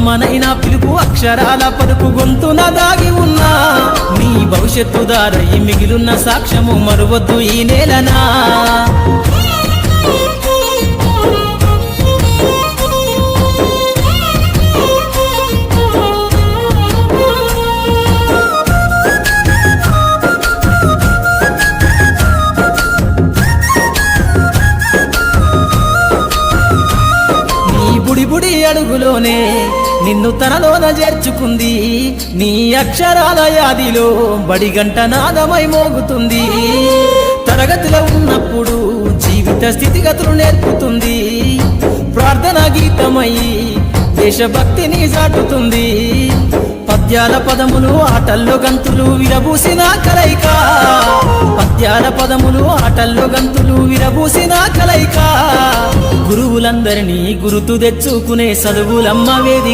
కమ్మనైన పిలుపు అక్షరాల పలుకు గొంతున దాగి ఉన్నా నీ భవిష్యత్తు దారై మిగిలున్న సాక్ష్యము మరువద్దు ఈ నేలనా బుడి అడుగులోనే నిన్ను తనలోన చేర్చుకుంది నీ అక్షరాల యాదిలో బడిగంట నాదమై మోగుతుంది తరగతిలో ఉన్నప్పుడు జీవిత స్థితిగతులు నేర్పుతుంది ప్రార్థన గీతమై దేశభక్తిని చాటుతుంది పద్యాల పదములు ఆటల్లో గంతులు విరబూసిన కలయిక పద్యాల పదములు ఆటల్లో గంతులు విరబూసిన కలయిక గురువులందరినీ గురుతు తెచ్చుకునే చదువులమ్మ వేదిక